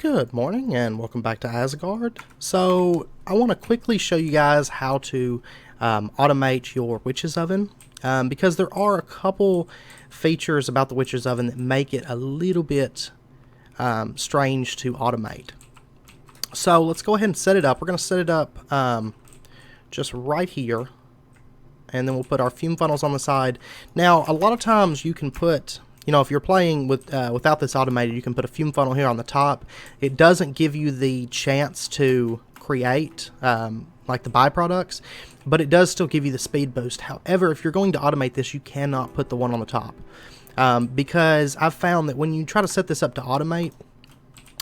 Good morning and welcome back to Asgard. So I want to quickly show you guys how to automate your witch's oven because there are a couple features about the witch's oven that make it a little bit strange to automate. So let's go ahead and set it up. We're going to set it up just right here, and then we'll put our fume funnels on the side. Now a lot of times you can put, if you're playing with without this automated, you can put a fume funnel here on the top. It doesn't give you the chance to create like the byproducts, but it does still give you the speed boost. However, if you're going to automate this, you cannot put the one on the top because I've found that when you try to set this up to automate,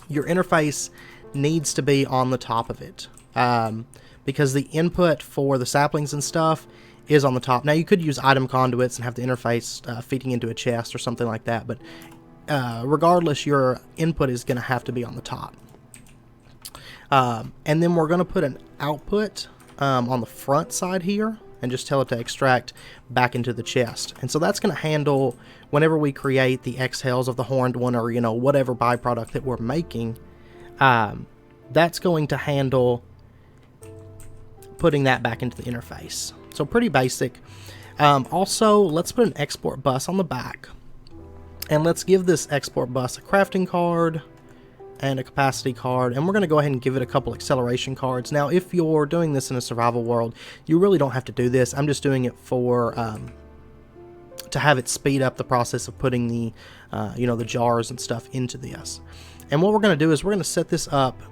your interface needs to be on the top of it because the input for the saplings and stuff is on the top. Now you could use item conduits and have the interface feeding into a chest or something like that, but regardless, your input is going to have to be on the top. And then we're going to put an output on the front side here and just tell it to extract back into the chest. And so that's going to handle whenever we create the exhales of the horned one, or whatever byproduct that we're making. That's going to handle putting that back into the interface. So pretty basic. Also, let's put an export bus on the back, and let's give this export bus a crafting card and a capacity card, and we're going to go ahead and give it a couple acceleration cards. Now if you're doing this in a survival world, you really don't have to do this. I'm just doing it for to have it speed up the process of putting the the jars and stuff into this. And what we're going to do is we're going to set this up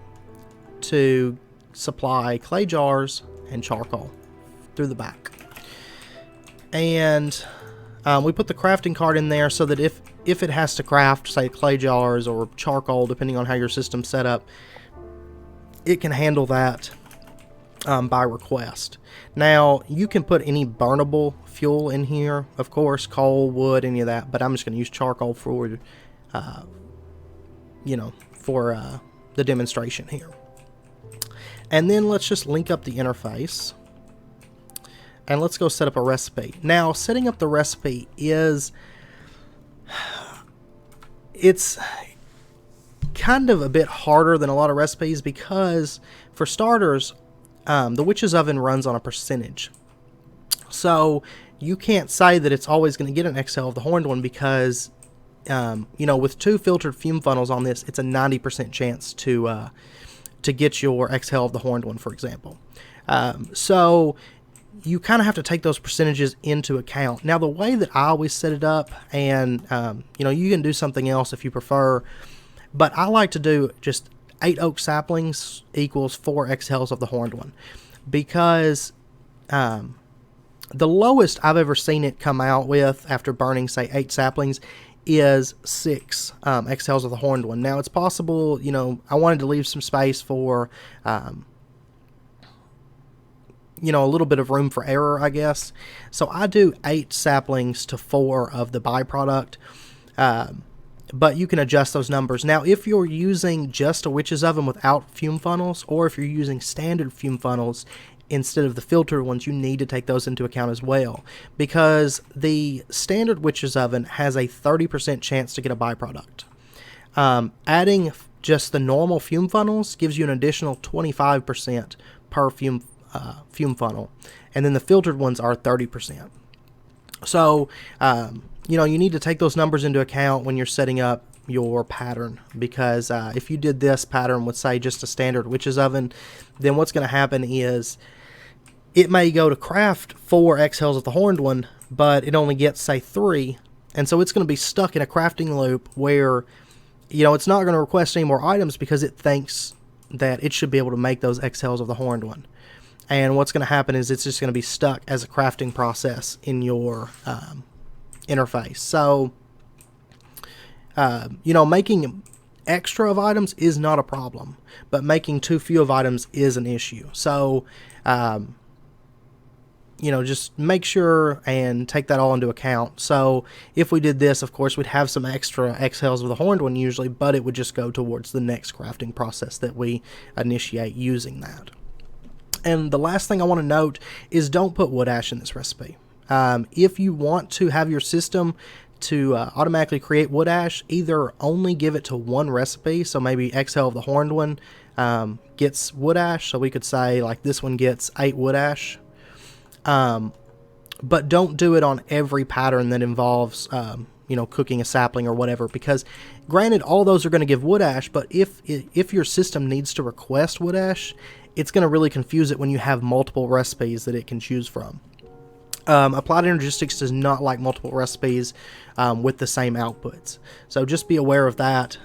to supply clay jars and charcoal through the back. And we put the crafting card in there so that if it has to craft, say, clay jars or charcoal, depending on how your system's set up, it can handle that by request. Now you can put any burnable fuel in here, of course, coal, wood, any of that, but I'm just going to use charcoal for the demonstration here. And then let's just link up the interface, and let's go set up a recipe. Now, setting up the recipe it's kind of a bit harder than a lot of recipes because, for starters, the witch's oven runs on a percentage. So you can't say that it's always going to get an exhale of the horned one because, with 2 filtered fume funnels on this, it's a 90% chance to get your exhale of the horned one, for example. So you kind of have to take those percentages into account. Now, the way that I always set it up, and you can do something else if you prefer, but I like to do just 8 oak saplings equals 4 exhales of the horned one, because the lowest I've ever seen it come out with after burning, say, 8 saplings is 6 exhales of the horned one. Now, it's possible, I wanted to leave some space for a little bit of room for error, I guess. So I do 8 saplings to 4 of the byproduct, but you can adjust those numbers. Now, if you're using just a witch's oven without fume funnels, or if you're using standard fume funnels instead of the filtered ones, you need to take those into account as well, because the standard witch's oven has a 30% chance to get a byproduct. Adding just the normal fume funnels gives you an additional 25% per fume funnel, and then the filtered ones are 30%. So you need to take those numbers into account when you're setting up your pattern, because if you did this pattern with, say, just a standard witch's oven, then what's going to happen is it may go to craft 4 exhales of the horned one, but it only gets, say, 3, and so it's going to be stuck in a crafting loop where it's not going to request any more items because it thinks that it should be able to make those exhales of the horned one. And what's going to happen is it's just going to be stuck as a crafting process in your interface. So, making extra of items is not a problem, but making too few of items is an issue. So, just make sure and take that all into account. So if we did this, of course, we'd have some extra exhales of the horned one usually, but it would just go towards the next crafting process that we initiate using that. And the last thing I want to note is don't put wood ash in this recipe. If you want to have your system to automatically create wood ash, either only give it to one recipe, so maybe Exhale of the Horned One gets wood ash, so we could say like this one gets 8 wood ash, but don't do it on every pattern that involves cooking a sapling or whatever, because granted all those are going to give wood ash, but if your system needs to request wood ash, it's going to really confuse it when you have multiple recipes that it can choose from. Applied Energistics does not like multiple recipes with the same outputs, so just be aware of that.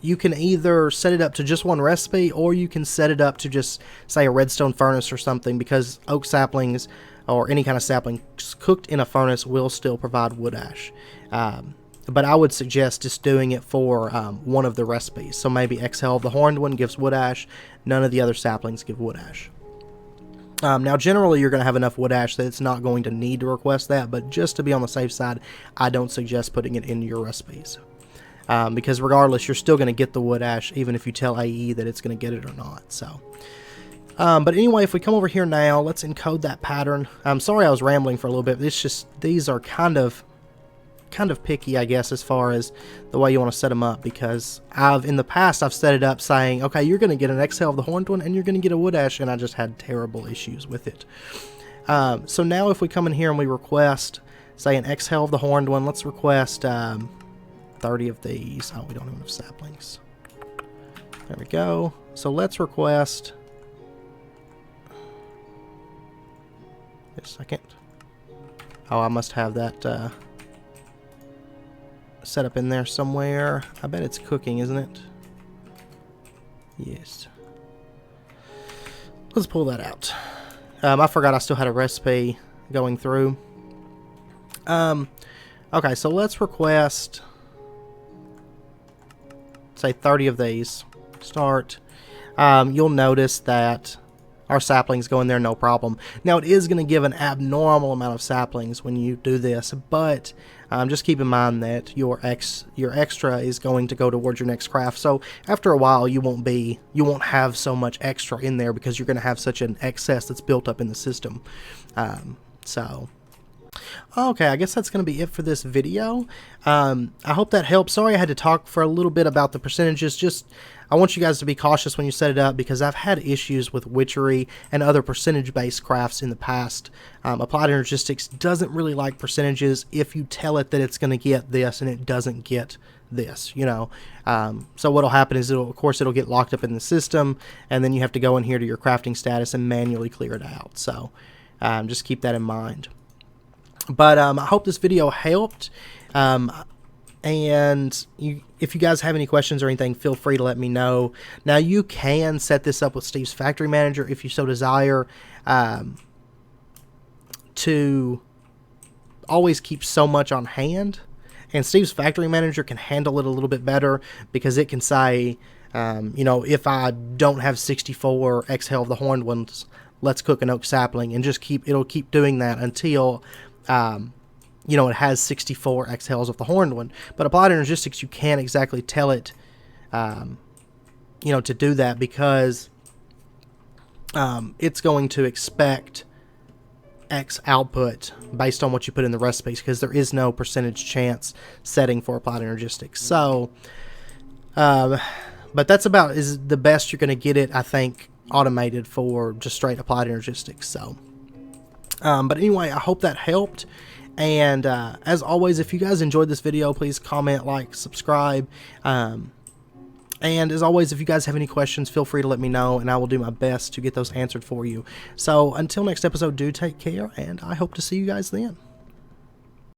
You can either set it up to just one recipe, or you can set it up to just, say, a redstone furnace or something, because oak saplings or any kind of sapling cooked in a furnace will still provide wood ash. But I would suggest just doing it for one of the recipes. So maybe Exhale of the Horned One gives wood ash, none of the other saplings give wood ash. Now, generally, you're going to have enough wood ash that it's not going to need to request that, but just to be on the safe side, I don't suggest putting it into your recipes. Because regardless, you're still going to get the wood ash, even if you tell AE that it's going to get it or not. So, but anyway, if we come over here now, let's encode that pattern. I'm sorry I was rambling for a little bit. It's just, these are kind of picky, I guess, as far as the way you want to set them up, because in the past I've set it up saying, okay, you're going to get an Exhale of the Horned One and you're going to get a wood ash, and I just had terrible issues with it. So now if we come in here and we request, say, an Exhale of the Horned One, let's request 30 of these. Oh, we don't have enough saplings. There we go. So let's request, a second. Oh, I must have that set up in there somewhere. I bet it's cooking, isn't it? Yes. Let's pull that out. I forgot I still had a recipe going through. Okay, so let's request, say, 30 of these. Start. You'll notice that our saplings go in there no problem. Now, it is going to give an abnormal amount of saplings when you do this, but just keep in mind that your extra is going to go towards your next craft. So after a while, you won't have so much extra in there, because you're going to have such an excess that's built up in the system. Okay, I guess that's going to be it for this video. I hope that helped. Sorry I had to talk for a little bit about the percentages. Just, I want you guys to be cautious when you set it up, because I've had issues with Witchery and other percentage-based crafts in the past. Applied Energistics doesn't really like percentages if you tell it that it's going to get this and it doesn't get this, so what'll happen is of course it'll get locked up in the system, and then you have to go in here to your crafting status and manually clear it out. So just keep that in mind. But I hope this video helped, and if you guys have any questions or anything, feel free to let me know. Now, you can set this up with Steve's Factory Manager if you so desire, to always keep so much on hand, and Steve's Factory Manager can handle it a little bit better, because it can say, if I don't have 64 Exhale of the Horned Ones, let's cook an oak sapling, and it'll keep doing that until it has 64 exhales of the Horned One. But Applied Energistics, you can't exactly tell it, to do that, because it's going to expect X output based on what you put in the recipes, because there is no percentage chance setting for Applied Energistics. So, but that's about is the best you're going to get it, I think, automated for just straight Applied Energistics. So, but anyway, I hope that helped. And as always, if you guys enjoyed this video, please comment, like, subscribe. And as always, if you guys have any questions, feel free to let me know, and I will do my best to get those answered for you. So until next episode, do take care, and I hope to see you guys then.